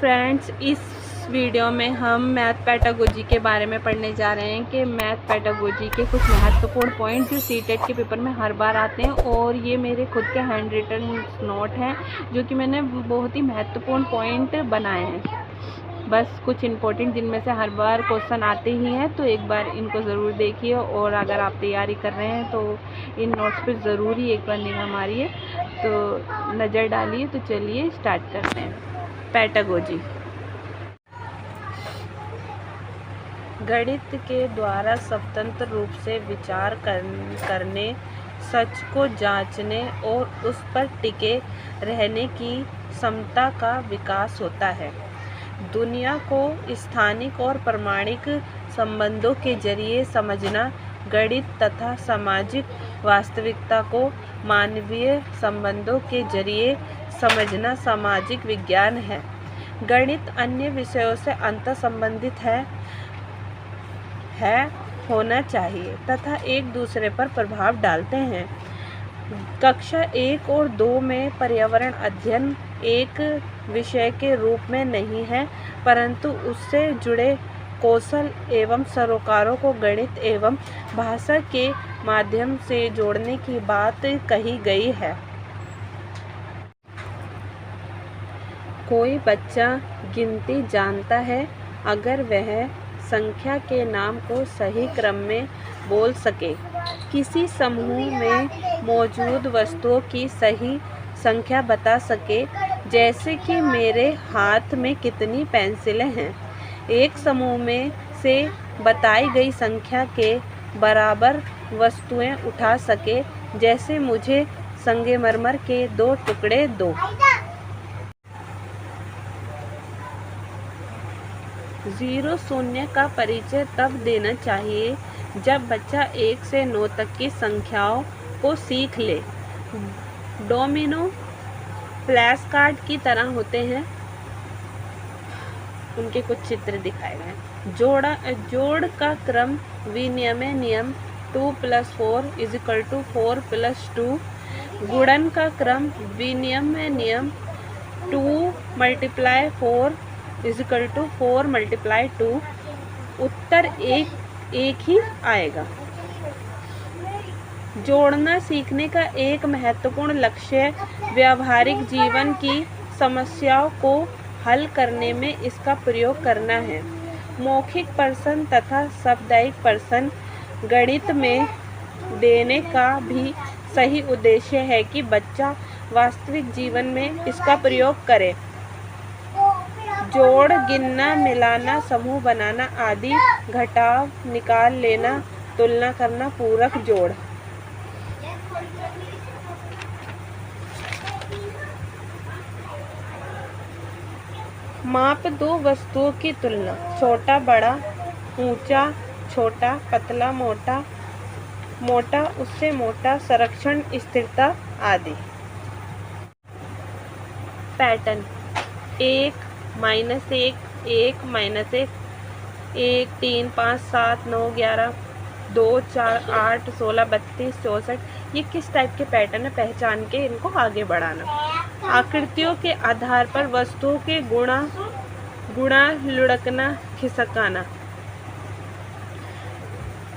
Friends, इस video में हम मैथ पेडागोजी के बारे में पढ़ने जा रहे हैं कि मैथ पेडागोजी के कुछ महत्वपूर्ण पॉइंट जो सीटेट के पेपर में हर बार आते हैं। और ये मेरे खुद के हैंड रिटन नोट हैं जो कि मैंने बहुत ही महत्वपूर्ण पॉइंट बनाए हैं। बस कुछ इम्पोर्टेंट जिनमें से हर बार क्वेश्चन आते ही हैं, तो एक बार इनको ज़रूर देखिए। और अगर आप तैयारी कर रहे हैं तो इन नोट्स पे ज़रूर ही एक बार निगाह मारिए, तो नज़र डालिए। तो चलिए स्टार्ट करते हैं। पेडागोजी गणित के द्वारा स्वतंत्र रूप से विचार करने, सच को जांचने और उस पर टिके रहने की क्षमता का विकास होता है। दुनिया को स्थानिक और प्रामाणिक संबंधों के जरिए समझना, गणित तथा सामाजिक वास्तविकता को मानवीय संबंधों के जरिए समझना सामाजिक विज्ञान है। गणित अन्य विषयों से अंतः संबंधित है होना चाहिए तथा एक दूसरे पर प्रभाव डालते हैं। कक्षा 1 और 2 में पर्यावरण अध्ययन एक विषय के रूप में नहीं है, परंतु उससे जुड़े कौशल एवं सरोकारों को गणित एवं भाषा के माध्यम से जोड़ने की बात कही गई है। कोई बच्चा गिनती जानता है अगर वह संख्या के नाम को सही क्रम में बोल सके, किसी समूह में मौजूद वस्तुओं की सही संख्या बता सके, जैसे कि मेरे हाथ में कितनी पेंसिलें हैं, एक समूह में से बताई गई संख्या के बराबर वस्तुएं उठा सके, जैसे मुझे संगमरमर के 2 टुकड़े दो। 0 शून्य का परिचय तब देना चाहिए जब बच्चा 1 से 9 तक की संख्याओं को सीख ले। डोमिनो फ्लैश कार्ड की तरह होते हैं, उनके कुछ चित्र दिखाए गए हैं। जोड़ का क्रम विनिमय नियम 2 + 4 = 4 + 2। गुणन का क्रम विनिमय नियम 2 × 4 = 4 × 2। उत्तर एक ही आएगा। जोड़ना सीखने का एक महत्वपूर्ण लक्ष्य व्यावहारिक जीवन की समस्याओं को हल करने में इसका प्रयोग करना है। मौखिक प्रश्न तथा साप्ताहिक प्रश्न गणित में देने का भी सही उद्देश्य है कि बच्चा वास्तविक जीवन में इसका प्रयोग करे। जोड़, गिनना, मिलाना, समूह बनाना आदि, घटाव, निकाल लेना, तुलना करना, पूरक जोड़। माप 2 वस्तुओं की तुलना, छोटा बड़ा, ऊंचा छोटा, पतला मोटा, मोटा उससे मोटा, संरक्षण, स्थिरता आदि। पैटर्न 1 -1 1 -1 1 3 5 7 9 11 2 4 8 16 32 64। ये किस टाइप के पैटर्न है, पहचान के इनको आगे बढ़ाना। आकृतियों के आधार पर वस्तुओं के गुणा, लुढ़कना, खिसकाना।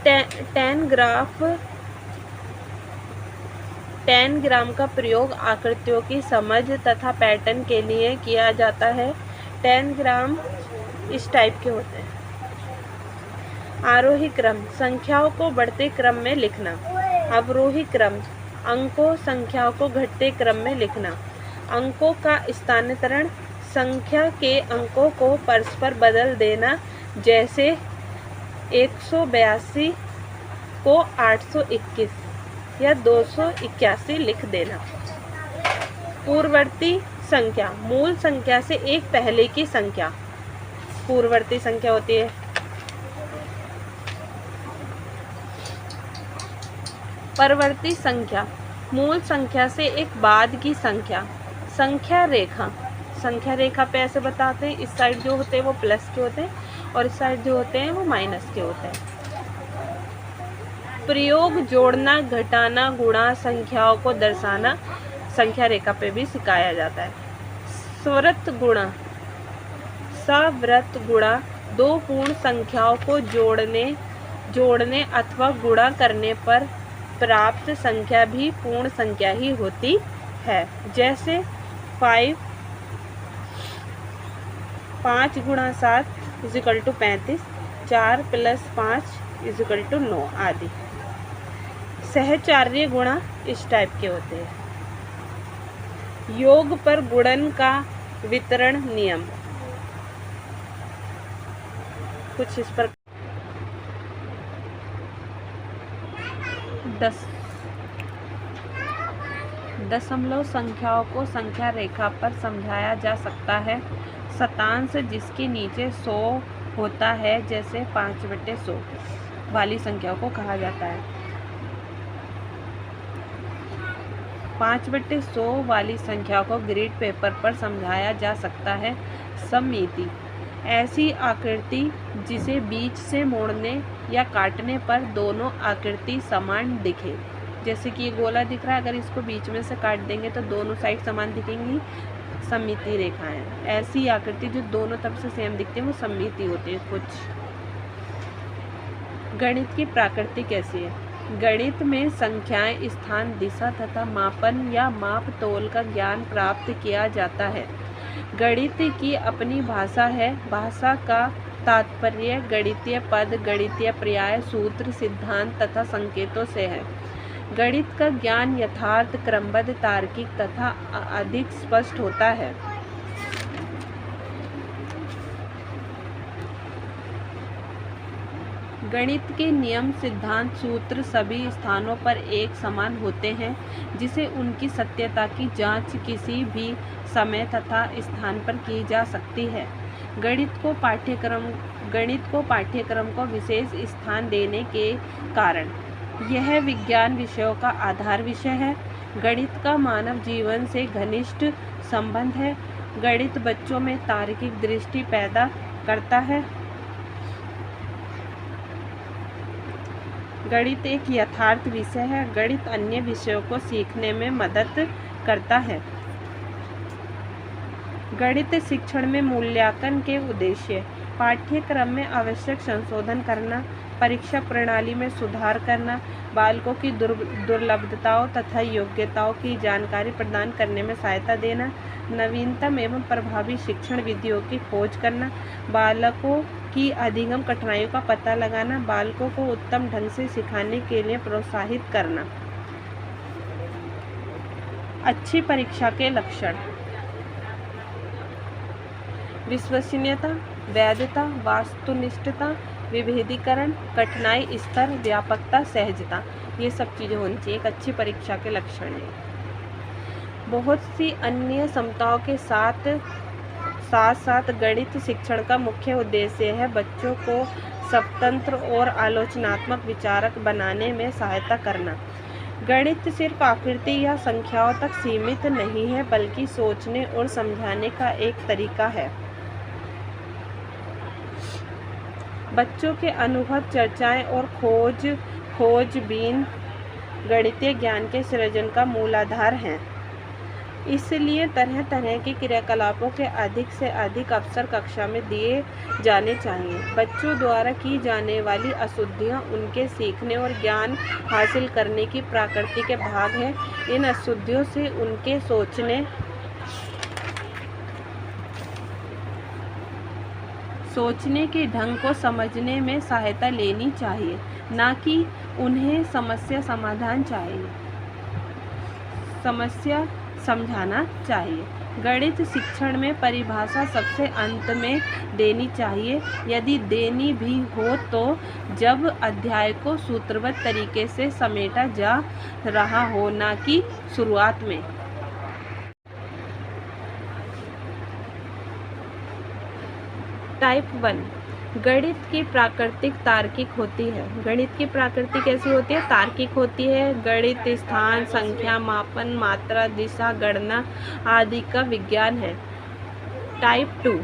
10 ग्राम का प्रयोग आकृतियों की समझ तथा पैटर्न के लिए किया जाता है। 10 ग्राम इस टाइप के होते हैं। आरोही क्रम, संख्याओं को बढ़ते क्रम में लिखना। अवरोही क्रम, अंकों संख्याओं को घटते क्रम में लिखना। अंकों का स्थानांतरण, संख्या के अंकों को परस्पर बदल देना, जैसे 182 को 821 या 281 लिख देना। पूर्ववर्ती संख्या, मूल संख्या से एक पहले की संख्या पूर्ववर्ती संख्या होती है। परवर्ती संख्या, मूल संख्या से एक बाद की संख्या। संख्या रेखा पे ऐसे बताते हैं, इस साइड जो होते हैं वो प्लस के होते हैं और इस साइड जो होते हैं वो माइनस के होते हैं। प्रयोग, जोड़ना, घटाना, गुणा, संख्याओं को दर्शाना संख्या रेखा पे भी सिखाया जाता है। स्वरत गुणा, सवृत्त गुणा दो पूर्ण संख्याओं को जोड़ने अथवा गुणा करने पर प्राप्त संख्या भी पूर्ण संख्या ही होती है। जैसे 5 गुणा 7 = 35, 4 + 5 = 9 आदि। सहचार्य गुणा इस टाइप के होते हैं। योग पर गुणन का वितरण नियम कुछ इस पर 10 संख्याओं को संख्या रेखा पर समझाया जा सकता है। शतांश जिसके नीचे 100 होता है, जैसे 5/100 वाली संख्याओं को कहा जाता है। 5/100 वाली संख्या को ग्रीड पेपर पर समझाया जा सकता है। सममिति ऐसी आकृति जिसे बीच से मोड़ने या काटने पर दोनों आकृति समान दिखे। जैसे कि ये गोला दिख रहा है, अगर इसको बीच में से काट देंगे तो दोनों साइड समान दिखेंगी, सममिति रेखाएं। ऐसी आकृति जो दोनों तरफ से सेम दिखती है वो सममिति होती है। कुछ गणित की प्रकृति कैसी है? गणित में संख्याएं, स्थान, दिशा तथा मापन या माप तोल का ज्ञान प्राप्त किया जाता है। गणित की अपनी भाषा है। भाषा का तात्पर्य गणितीय पद, गणितीय पर्याय, सूत्र, सिद्धांत तथा संकेतों से है। गणित का ज्ञान यथार्थ, क्रमबद्ध, तार्किक तथा अधिक स्पष्ट होता है। गणित के नियम, सिद्धांत, सूत्र सभी स्थानों पर एक समान होते हैं, जिसे उनकी सत्यता की जांच किसी भी समय तथा स्थान पर की जा सकती है। गणित को पाठ्यक्रम को विशेष स्थान देने के कारण यह विज्ञान विषयों का आधार विषय है। गणित का मानव जीवन से घनिष्ठ संबंध है। गणित बच्चों में तार्किक दृष्टि पैदा करता है। गणित एक यथार्थ विषय है। गणित अन्य विषयों को सीखने में मदद करता है। गणित शिक्षण में मूल्यांकन के उद्देश्य: पाठ्यक्रम में आवश्यक संशोधन करना, परीक्षा प्रणाली में सुधार करना, बालकों की दुर्लभताओं तथा योग्यताओं की जानकारी प्रदान करने में सहायता देना, नवीनतम एवं प्रभावी शिक्षण विधियों की खोज करना, बालकों की अधिगम कठिनाइयों का पता लगाना, बालकों को उत्तम ढंग से सिखाने के लिए प्रोत्साहित करना। अच्छी परीक्षा के लक्षण: विश्वसनीयता, वैधता, वास्तुनिष्ठता, विभेदीकरण, कठिनाई स्तर, व्यापकता, सहजता, ये सब चीज़ें होनी चाहिए एक अच्छी परीक्षा के लक्षण है। बहुत सी अन्य समताओं के साथ साथ गणित शिक्षण का मुख्य उद्देश्य है बच्चों को स्वतंत्र और आलोचनात्मक विचारक बनाने में सहायता करना। गणित सिर्फ आकृति या संख्याओं तक सीमित नहीं है, बल्कि सोचने और समझाने का एक तरीका है। बच्चों के अनुभव, चर्चाएं और खोजबीन गणितीय ज्ञान के सृजन का मूलाधार हैं। इसलिए तरह तरह के क्रियाकलापों के अधिक से अधिक अवसर कक्षा में दिए जाने चाहिए। बच्चों द्वारा की जाने वाली अशुद्धियाँ उनके सीखने और ज्ञान हासिल करने की प्रकृति के भाग हैं। इन अशुद्धियों से उनके सोचने के ढंग को समझने में सहायता लेनी चाहिए, ना कि उन्हें समस्या समझाना चाहिए। गणित शिक्षण में परिभाषा सबसे अंत में देनी चाहिए। यदि देनी भी हो तो जब अध्याय को सूत्रबद्ध तरीके से समेटा जा रहा हो, ना कि शुरुआत में। टाइप 1 गणित की प्रकृति तार्किक होती है। गणित की प्रकृति कैसी होती है? तार्किक होती है। गणित स्थान, संख्या, मापन, मात्रा, दिशा, गणना आदि का विज्ञान है। टाइप 2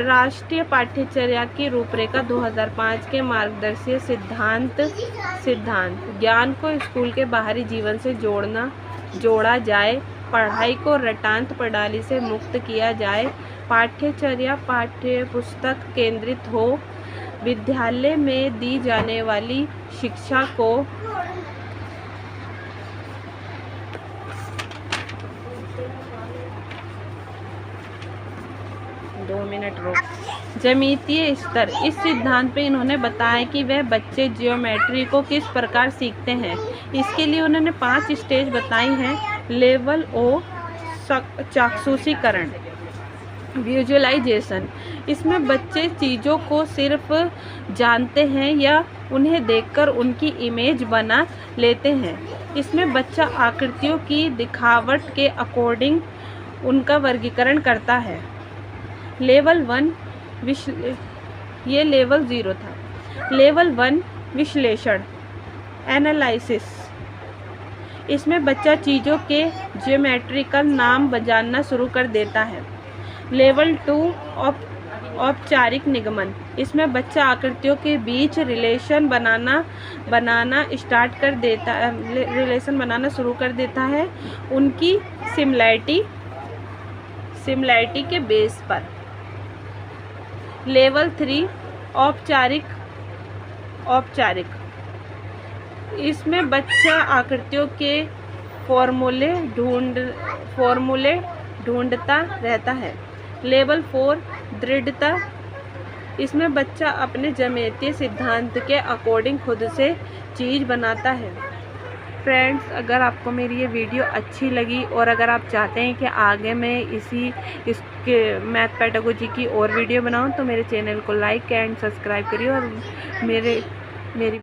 राष्ट्रीय पाठ्यचर्या की रूपरेखा 2005 के मार्गदर्शी सिद्धांत ज्ञान को स्कूल के बाहरी जीवन से जोड़ा जाए पढ़ाई को रटांत प्रणाली से मुक्त किया जाए। पाठ्यचर्या पाठ्यपुस्तक केंद्रित हो। विद्यालय में दी जाने वाली शिक्षा को ज्यामितीय स्तर। इस सिद्धांत पे इन्होंने बताया कि वह बच्चे जियोमेट्री को किस प्रकार सीखते हैं। इसके लिए उन्होंने 5 स्टेज बताई हैं। लेवल ओ चाक्षुषीकरण, विजुअलाइजेशन। इसमें बच्चे चीज़ों को सिर्फ जानते हैं या उन्हें देखकर उनकी इमेज बना लेते हैं। इसमें बच्चा आकृतियों की दिखावट के अकॉर्डिंग उनका वर्गीकरण करता है। लेवल 1 ये लेवल 0 था। लेवल 1 विश्लेषण, एनालिसिस। इसमें बच्चा चीज़ों के ज्योमेट्रिकल नाम जानना शुरू कर देता है। लेवल 2 औपचारिक निगमन। इसमें बच्चा आकृतियों के बीच रिलेशन बनाना शुरू कर देता है उनकी सिमिलैरिटी के बेस पर। लेवल 3 औपचारिक। इसमें बच्चा आकृतियों के फॉर्मूले ढूंढता रहता है। लेवल 4 दृढ़ता। इसमें बच्चा अपने ज्यामितीय सिद्धांत के अकॉर्डिंग खुद से चीज़ बनाता है। फ्रेंड्स, अगर आपको मेरी ये वीडियो अच्छी लगी और अगर आप चाहते हैं कि आगे मैं इसके मैथ पेडागोजी की और वीडियो बनाऊं तो मेरे चैनल को लाइक एंड सब्सक्राइब करिए और मेरी